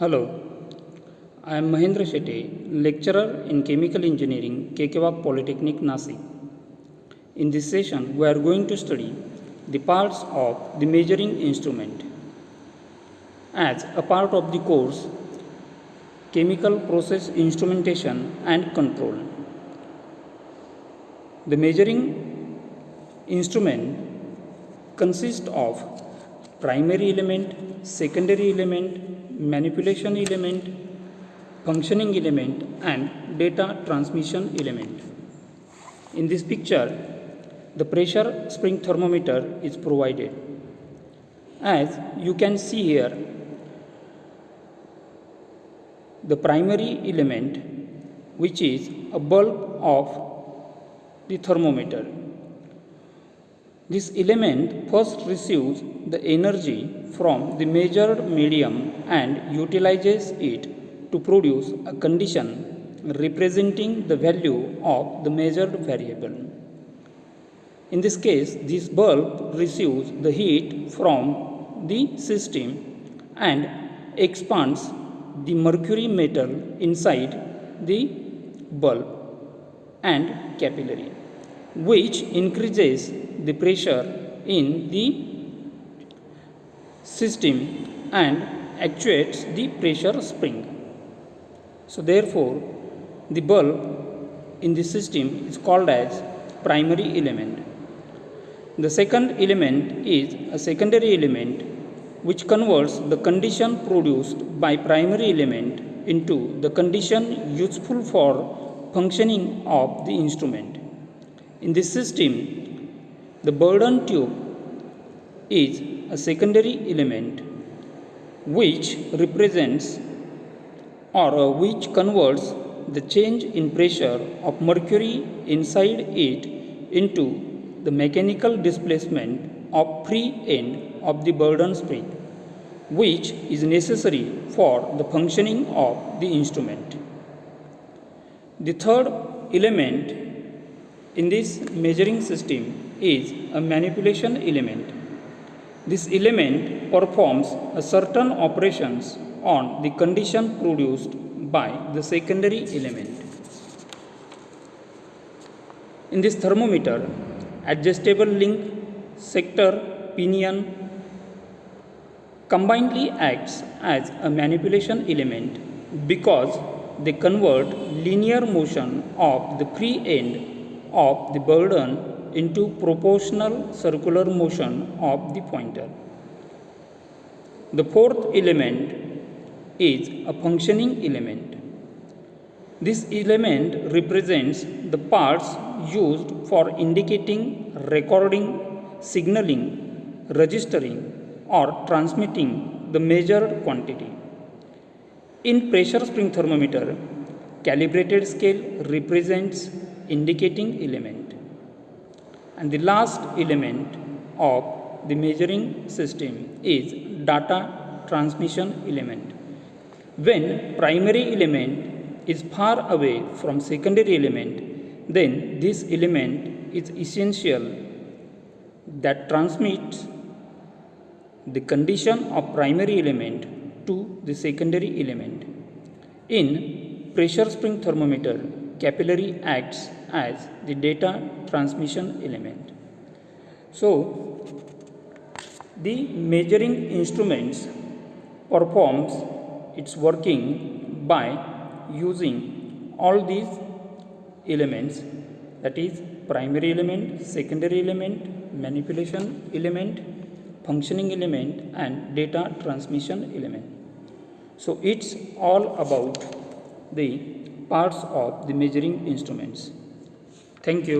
Hello, I am Mahendra Shetty, lecturer in Chemical Engineering, Kekewak Polytechnic, Nasik. In this session, we are going to study the parts of the measuring instrument. As a part of the course, Chemical Process Instrumentation and Control. The measuring instrument consists of primary element, secondary element, manipulation element, functioning element and data transmission element. In this picture, the pressure spring thermometer is provided. As you can see here, the primary element, which is a bulb of the thermometer. This element first receives the energy from the measured medium and utilizes it to produce a condition representing the value of the measured variable. In this case, this bulb receives the heat from the system and expands the mercury metal inside the bulb and capillary, which increases the pressure in the system and actuates the pressure spring. So therefore, the bulb in the system is called as primary element. The second element is a secondary element which converts the condition produced by primary element into the condition useful for functioning of the instrument. In this system, the Bourdon tube is a secondary element which represents or which converts the change in pressure of mercury inside it into the mechanical displacement of free end of the Bourdon spring, which is necessary for the functioning of the instrument. The third element in this measuring system is a manipulation element. This element performs a certain operations on the condition produced by the secondary element. In this thermometer, adjustable link, sector, pinion combinedly acts as a manipulation element because they convert linear motion of the free end of the Bourdon into proportional circular motion of the pointer. The fourth element is a functioning element. This element represents the parts used for indicating, recording, signaling, registering or transmitting the measured quantity. In pressure spring thermometer, calibrated scale represents indicating element. And the last element of the measuring system is data transmission element. When primary element is far away from secondary element, then this element is essential that transmits the condition of primary element to the secondary element. In pressure spring thermometer, capillary acts as the data transmission element. So, the measuring instruments performs its working by using all these elements, that is primary element, secondary element, manipulation element, functioning element and data transmission element. So it's all about the parts of the measuring instruments. Thank you.